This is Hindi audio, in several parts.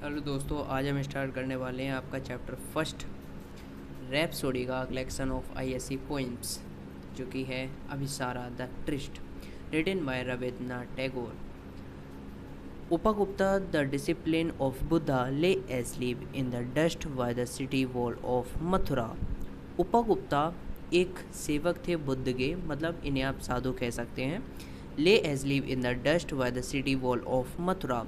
हेलो दोस्तों, आज हम स्टार्ट करने वाले हैं आपका चैप्टर फर्स्ट रैप्सोडी का कलेक्शन ऑफ आईएससी पोइम्स, जो कि है Abhisara the tryst, written by Rabindranath Tagore. Upagupta the disciple of Buddha lay asleep in the dust by the city wall of Mathura. Upagupta एक सेवक थे बुद्ध के, मतलब इन्हें आप साधु कह सकते हैं। ले asleep in the dust by the city wall of Mathura,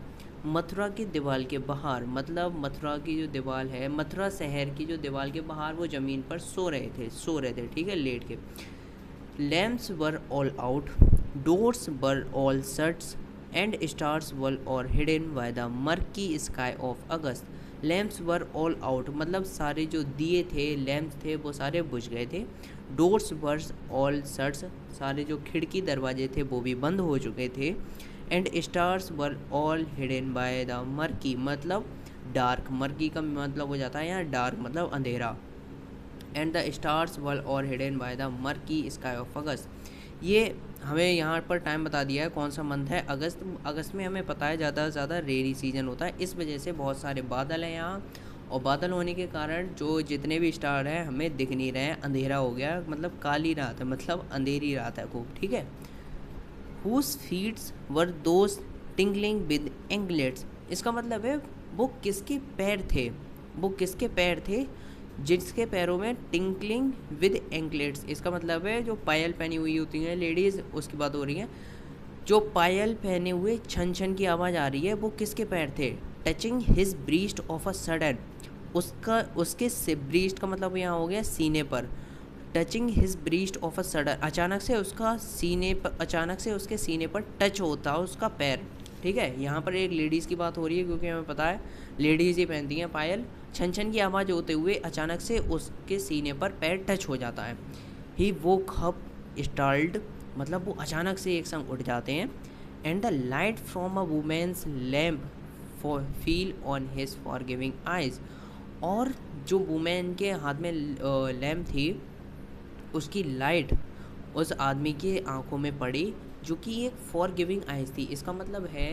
Mathura की दीवार के बाहर, मतलब मथुरा की जो दीवार है, मथुरा शहर की जो दीवार के बाहर वो ज़मीन पर सो रहे थे, ठीक है, लेट के। Lamps were all out, doors were all shuts and stars were all hidden by the murky sky of August. Lamps were all out मतलब सारे जो दिए थे, लैम्प्स थे, वो सारे बुझ गए थे। डोर्स वर ऑल शट्स, सारे जो खिड़की दरवाजे थे वो भी बंद हो चुके थे। And stars were all hidden by the murky मतलब डार्क, मर्की का मतलब हो जाता है यहाँ डार्क मतलब अंधेरा। And the stars were all hidden by the murky sky of अगस्त। ये हमें यहाँ पर टाइम बता दिया है, कौन सा मंथ है, अगस्त। अगस्त में हमें पता है ज़्यादा से ज़्यादा रेनी सीजन होता है, इस वजह से बहुत सारे बादल हैं यहाँ, और बादल होने के कारण जो जितने भी स्टार हैं हमें दिख नहीं रहे हैं, अंधेरा हो गया, मतलब काली रात है, मतलब अंधेरी रात है खूब, ठीक है। Whose feet were those tingling with anklets, इसका मतलब है वो किसके पैर थे, वो किसके पैर थे जिसके पैरों में टिंकलिंग विद एंकलेट्स, इसका मतलब है जो पायल पहनी हुई होती हैं लेडीज़, उसकी बात हो रही है। जो पायल पहने हुए छन छन की आवाज़ आ रही है वो किसके पैर थे। Touching his breast of a sudden, उसके से ब्रीस्ट का मतलब यहाँ हो गया सीने पर। Touching his breast of a sudden, अचानक से उसके सीने पर टच होता है उसका पैर, ठीक है। यहाँ पर एक लेडीज़ की बात हो रही है, क्योंकि हमें पता है लेडीज़ ही पहनती हैं पायल। छन छन की आवाज़ होते हुए अचानक से उसके सीने पर पैर टच हो जाता है। ही वोक अप स्टार्ल्ड मतलब वो अचानक से एक संग उठ जाते हैं। And the light from a woman's lamp fell on his forgiving eyes, और जो वुमेन के हाथ में लैम्प थी उसकी लाइट उस आदमी के आंखों में पड़ी, जो कि एक फॉर गिविंग आइज थी। इसका मतलब है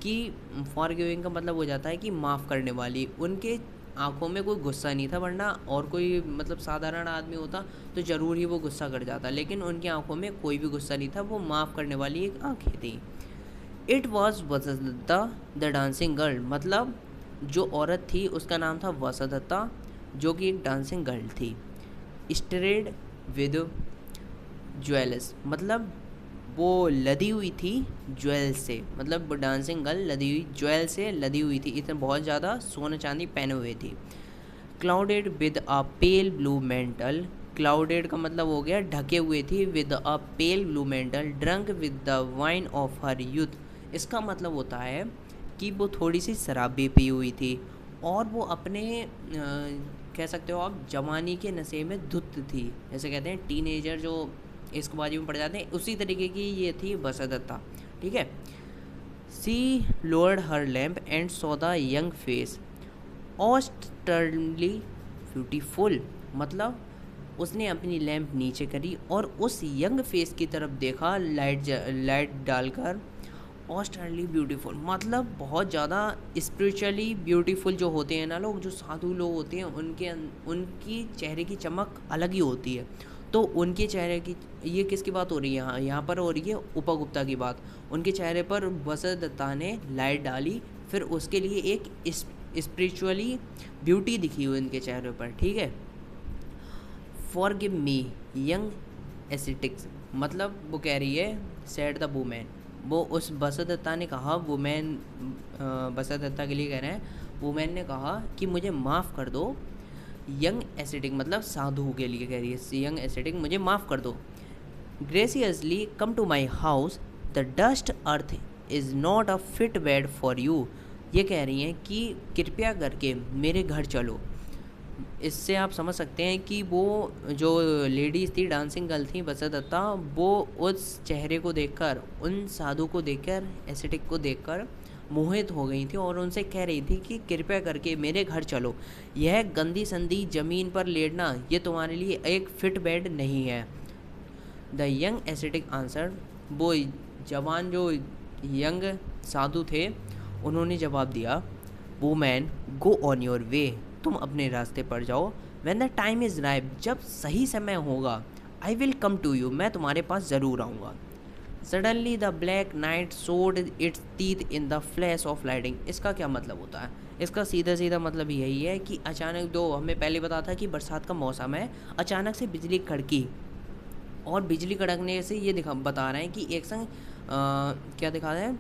कि फॉर गिविंग का मतलब हो जाता है कि माफ़ करने वाली। उनके आंखों में कोई गुस्सा नहीं था, वरना और कोई मतलब साधारण आदमी होता तो ज़रूर ही वो गुस्सा कर जाता, लेकिन उनकी आंखों में कोई भी गुस्सा नहीं था, वो माफ़ करने वाली एक आंखें थी। It was Vasavadatta the dancing girl, मतलब जो औरत थी उसका नाम था वसदत्ता, जो कि एक डांसिंग गर्ल थी। स्ट्रेड विद ज्वेल्स मतलब वो लदी हुई थी ज्वेल से, मतलब डांसिंग गर्ल लदी हुई ज्वेल से लदी हुई थी, इतने बहुत ज़्यादा सोना चांदी पहने हुए थी। Clouded with a pale blue mental, clouded का मतलब हो गया ढके हुए थी, with a pale blue mental drunk with the wine of her youth, इसका मतलब होता है कि वो थोड़ी सी शराब भी पी हुई थी, और वो अपने कह सकते हो आप जवानी के नशे में धुत थी, जैसे कहते हैं टीनेजर जो इश्कबाजी में पड़ जाते हैं, उसी तरीके की ये थी वसदत्ता, ठीक है। She lowered her lamp and saw the young face austerely beautiful, मतलब उसने अपनी लैंप नीचे करी और उस यंग फेस की तरफ देखा लाइट डालकर। ऑस्टर्नली ब्यूटीफुल मतलब बहुत ज़्यादा स्पिरिचुअली ब्यूटीफुल जो होते हैं ना लोग, जो साधु लोग होते हैं, उनकी चेहरे की चमक अलग ही होती है। तो उनके चेहरे की, ये किसकी बात हो रही है यहाँ पर हो रही है उपगुप्ता की बात। उनके चेहरे पर वसदत्ता ने लाइट डाली, फिर उसके लिए एक स्पिरिचुअली ब्यूटी दिखी हुई उनके चेहरे पर, ठीक है। फॉरगिव मी यंग एसिटिक्स मतलब वो कह रही है सेड द वुमेन, वो उस वसदत्ता ने कहा, वुमेन वसदत्ता के लिए कह रहे हैं, वुमेन ने कहा कि मुझे माफ़ कर दो। यंग एसिटिक मतलब साधु के लिए कह रही है, यंग एसिटिक मुझे माफ़ कर दो। Graciously come to my house, the dust earth is not a fit bed for you, ये कह रही हैं कि कृपया करके मेरे घर चलो। इससे आप समझ सकते हैं कि वो जो लेडीज़ थी, डांसिंग गर्ल थी वसदत्ता, वो उस चेहरे को देखकर, उन साधु को देखकर, एस्थेटिक को देखकर मोहित हो गई थी, और उनसे कह रही थी कि कृपया करके मेरे घर चलो, यह गंदी संदी ज़मीन पर लेटना ये तुम्हारे लिए एक फिट बेड नहीं है। द यंग एस्थेटिक आंसर, वो जवान जो यंग साधु थे उन्होंने जवाब दिया, woman go on your way, तुम अपने रास्ते पर जाओ। When the time is ripe, जब सही समय होगा, I will come to you, मैं तुम्हारे पास ज़रूर आऊँगा। Suddenly the black night showed its teeth in the flash of lightning. इसका क्या मतलब होता है? इसका सीधा सीधा मतलब यही है कि अचानक, दो हमें पहले पता था कि बरसात का मौसम है, अचानक से बिजली कड़की, और बिजली कड़कने से ये दिखा बता रहे हैं कि एक संग क्या दिखा रहे हैं,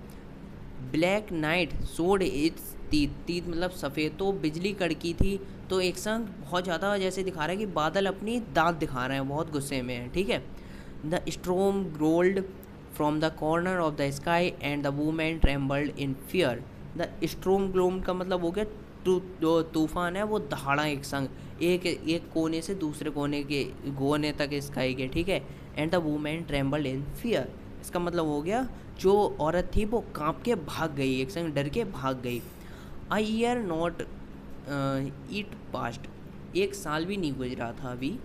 black night showed its teeth, teeth मतलब सफ़ेद, तो बिजली कड़की थी, तो एक संग बहुत ज़्यादा जैसे दिखा रहा है कि बादल अपनी दांत दिखा रहे हैं, बहुत गुस्से में है, ठीक है। The storm rolled from the corner of the sky and the woman trembled in fear. The storm gloom का मतलब हो गया जो तूफान है वो दहाड़ा एक संग एक एक कोने से दूसरे कोने तक स्काई के, ठीक है। And the woman trembled in fear, इसका मतलब हो गया जो औरत थी वो कांप के भाग गई, एक संग डर के भाग गई। I year not it passed, एक साल भी नहीं गुजरा था अभी।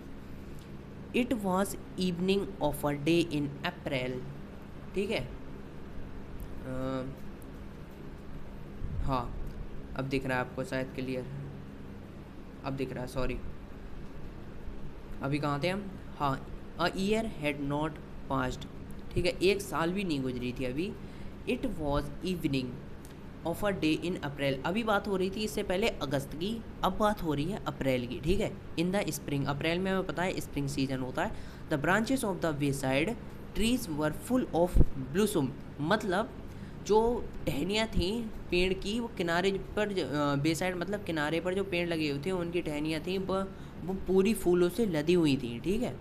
It was evening of a day in April, ठीक है। हाँ, अब दिख रहा है आपको शायद क्लियर, अब दिख रहा है, सॉरी। अभी कहाँ थे हम? हाँ, a year had not passed, ठीक है, एक साल भी नहीं गुजरी थी अभी। It was evening of a day in April, अभी बात हो रही थी इससे पहले अगस्त की, अब बात हो रही है अप्रैल की, ठीक है। इन द स्प्रिंग, अप्रैल में हमें पता है स्प्रिंग सीजन होता है। The branches of the wayside trees were full of blossom, मतलब जो टहनियाँ थी पेड़ की वो किनारे पर, बे साइड मतलब किनारे पर जो पेड़ लगे हुए थे उनकी टहनियाँ थी वो पूरी फूलों से लदी हुई थी, ठीक है।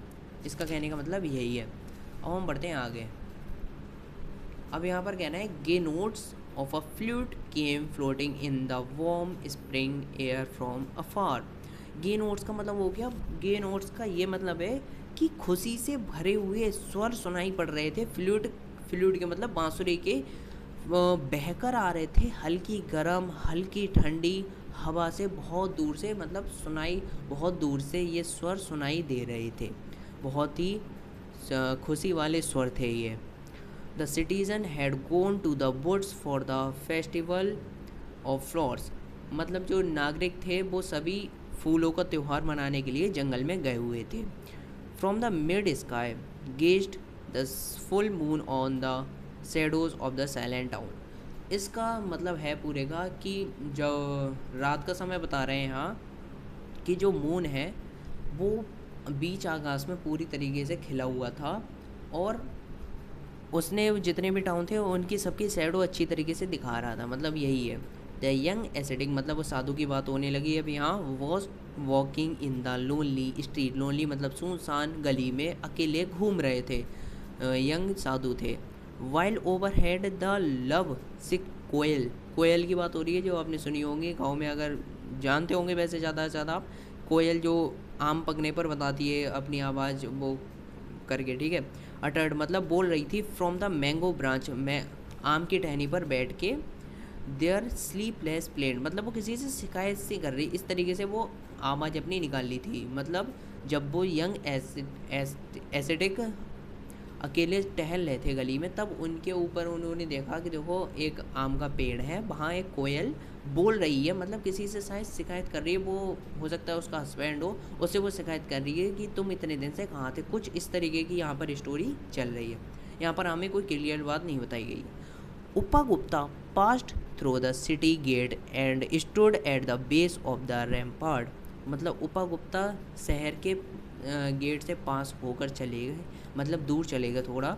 इसका कहने का मतलब यही है। अब हम बढ़ते हैं आगे। अब यहाँ पर कहना है gay notes of a flute came floating in the warm spring air from afar. Gay notes का मतलब हो गया, गे नोट्स का ये मतलब है कि खुशी से भरे हुए स्वर सुनाई पड़ रहे थे। फ्लूट, फ्लूट के मतलब बांसुरी के, बहकर आ रहे थे हल्की गर्म हल्की ठंडी हवा से बहुत दूर से, मतलब सुनाई बहुत दूर से ये स्वर सुनाई दे रहे थे, बहुत ही खुशी वाले स्वर थे ये। The citizen had gone to the woods for the festival of flowers, मतलब जो नागरिक थे वो सभी फूलों का त्यौहार मनाने के लिए जंगल में गए हुए थे। From the mid sky gazed the full moon on the shadows of the silent town. इसका मतलब है पूरे का कि जो रात का समय बता रहे हैं यहाँ कि जो मून है वो बीच आकाश में पूरी तरीके से खिला हुआ था, और उसने जितने भी टाउन थे उनकी सबकी शैडो अच्छी तरीके से दिखा रहा था, मतलब यही है। द यंग एसेटिक, मतलब वो साधु की बात होने लगी अब यहाँ। Was walking in the lonely street, lonely मतलब सुनसान गली में अकेले घूम रहे थे, यंग साधु थे। Wild overhead the lovesick koel, कोयल की बात हो रही है जो आपने सुनी होंगी गाँव में, अगर जानते होंगे वैसे ज़्यादा से ज़्यादा आप। कोयल जो आम पकने पर बताती है अपनी आवाज़ वो करके, ठीक है। अटर्ड मतलब बोल रही थी। फ्रॉम द मैंगो ब्रांच, मैं आम की टहनी पर बैठ के। देयर स्लीपलेस प्लेन, मतलब वो किसी से शिकायत सी कर रही, इस तरीके से वो आवाज़ अपनी निकाल ली थी। मतलब जब वो यंग एसिडिक अकेले टहल रहे थे गली में, तब उनके ऊपर उन्होंने देखा कि देखो एक आम का पेड़ है, वहाँ एक कोयल बोल रही है, मतलब किसी से शायद शिकायत कर रही है, वो हो सकता है उसका हस्बैंड हो, उससे वो शिकायत कर रही है कि तुम इतने दिन से कहाँ थे, कुछ इस तरीके की यहाँ पर स्टोरी चल रही है। यहाँ पर हमें कोई क्लियर बात नहीं बताई गई। Upagupta passed through the city gate and stood at the base of the rampart, मतलब उपा गुप्ता शहर के गेट से पास होकर चले गए, मतलब दूर चले गए थोड़ा।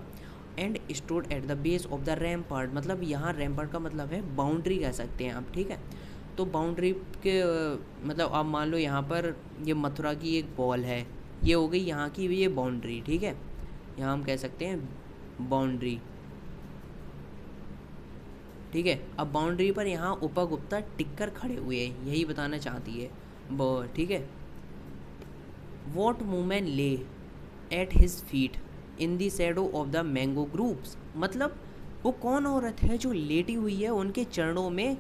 And stood at the base of the rampart, मतलब यहाँ रैम्पार्ड का मतलब है बाउंड्री कह सकते हैं आप, ठीक है। तो बाउंड्री के मतलब आप मान लो यहाँ पर ये मथुरा की एक वॉल है, ये हो गई यहाँ की ये बाउंड्री, ठीक है। यहाँ हम कह सकते हैं बाउंड्री, ठीक है। अब बाउंड्री पर यहाँ उपा गुप्ता टिक कर खड़े हुए हैं, यही बताना चाहती है वो, ठीक है। वॉट वूमेन ले at his feet in the shadow of the mango groups, मतलब वो कौन औरत है जो लेटी हुई है उनके चरणों में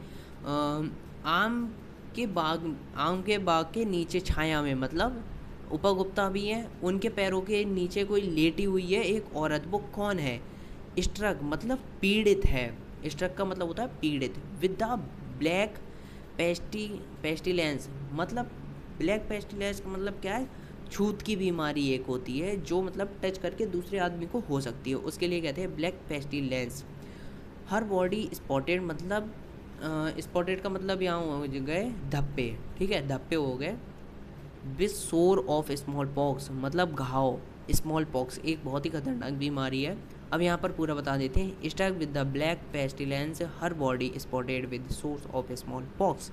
आम के बाग के नीचे छाया में, मतलब उपा गुप्ता भी हैं, उनके पैरों के नीचे कोई लेटी हुई है एक औरत, वो कौन है? स्ट्रक मतलब पीड़ित है, स्ट्रक का मतलब होता है पीड़ित। विद द ब्लैक पेस्टिलेंस मतलब ब्लैक पेस्टिलेंस का मतलब क्या है, छूत की बीमारी एक होती है जो मतलब टच करके दूसरे आदमी को हो सकती है, उसके लिए कहते हैं black pestilence. Her body spotted मतलब स्पॉटेड का मतलब यहाँ हो गए धब्बे, ठीक है, धब्बे हो गए। विथ सोर ऑफ स्मॉल पॉक्स मतलब घाव, स्मॉल पॉक्स एक बहुत ही खतरनाक बीमारी है। अब यहाँ पर पूरा बता देते हैं। Struck with the black pestilence her body spotted with sores of smallpox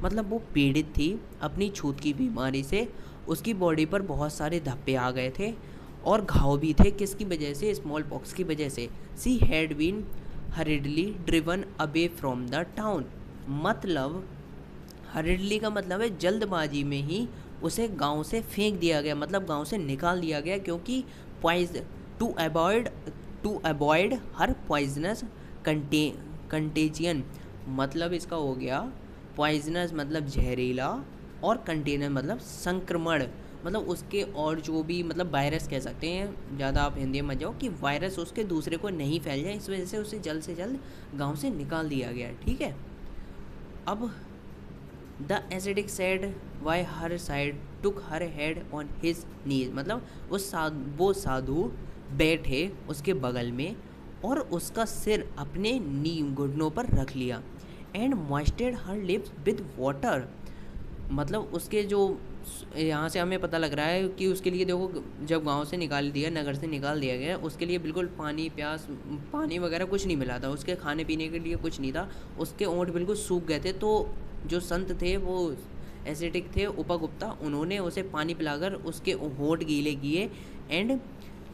मतलब वो पीड़ित थी अपनी छूत की बीमारी से, उसकी बॉडी पर बहुत सारे धब्बे आ गए थे और घाव भी थे, किसकी वजह से, स्मॉल पॉक्स की वजह से। She had been hurriedly driven away from the town मतलब हरिडली का मतलब है जल्दबाजी में ही उसे गांव से फेंक दिया गया, मतलब गांव से निकाल दिया गया, क्योंकि poise to avoid her poisonous contagion मतलब इसका हो गया पॉइजनस मतलब जहरीला और कंटेनर मतलब संक्रमण मतलब उसके और जो भी मतलब वायरस कह सकते हैं, ज़्यादा आप हिंदी में मत जाओ, कि वायरस उसके दूसरे को नहीं फैल जाए, इस वजह से उसे जल्द से जल्द गांव से निकाल दिया गया, ठीक है। अब the acidic said why her side took her head on his knees मतलब वो साधु बैठे उसके बगल में और उसका सिर अपने नी घुटनों पर रख लिया। And moistened her lips with water मतलब उसके जो यहाँ से हमें पता लग रहा है कि उसके लिए देखो, जब गांव से निकाल दिया, नगर से निकाल दिया गया, उसके लिए बिल्कुल पानी वगैरह कुछ नहीं मिला था, उसके खाने पीने के लिए कुछ नहीं था, उसके ओंठ बिल्कुल सूख गए थे। तो जो संत थे वो एसिडिक थे, उपगुप्ता, उन्होंने उसे पानी पिलाकर उसके होंठ गीले किए। And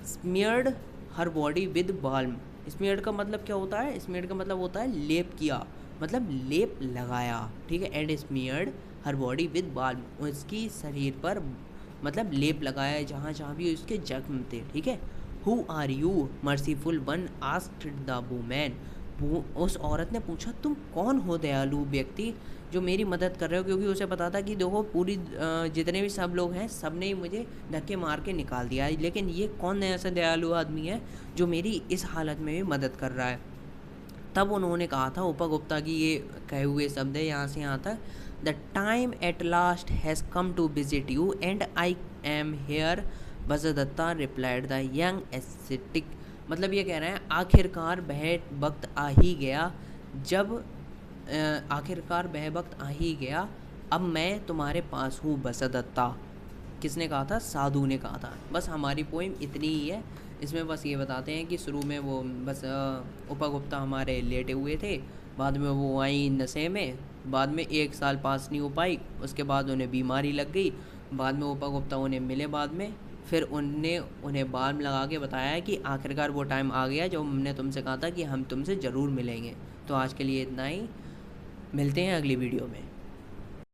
smeared her body with balm smeared का मतलब क्या होता है, स्मियर्ड का मतलब होता है लेप किया, मतलब लेप लगाया, ठीक है। And smeared her body with balm उसकी शरीर पर मतलब लेप लगाया जहाँ जहाँ भी उसके जख्म थे, ठीक है। Who are you merciful one asked the woman उस औरत ने पूछा तुम कौन हो दयालु व्यक्ति जो मेरी मदद कर रहे हो, क्योंकि उसे पता था कि देखो पूरी जितने भी सब लोग हैं सब ने ही मुझे धक्के मार के निकाल दिया है, लेकिन ये कौन ऐसा दयालु आदमी है जो मेरी इस हालत में भी मदद कर रहा है। तब उन्होंने कहा था, उपगुप्ता की ये कहे हुए शब्द है यहाँ से यहाँ तक, the time at last has come to visit you and I am here Vasavadatta replied the young ascetic मतलब ये कह रहे हैं आखिरकार वह वक्त आ ही गया जब आखिरकार वह वक्त आ ही गया, अब मैं तुम्हारे पास हूँ वसदत्ता। किसने कहा था, साधु ने कहा था। बस हमारी पोइम इतनी ही है, इसमें बस ये बताते हैं कि शुरू में वो बस उपगुप्ता हमारे लेटे हुए थे, बाद में वो आई नशे में, बाद में 1 साल पास नहीं हो पाई, उसके बाद उन्हें बीमारी लग गई, बाद में उपगुप्ता उन्हें मिले, बाद में फिर उन्हें बाल्म लगा के बताया कि आखिरकार वो टाइम आ गया जो हमने तुमसे कहा था कि हम तुमसे ज़रूर मिलेंगे। तो आज के लिए इतना ही, मिलते हैं अगली वीडियो में।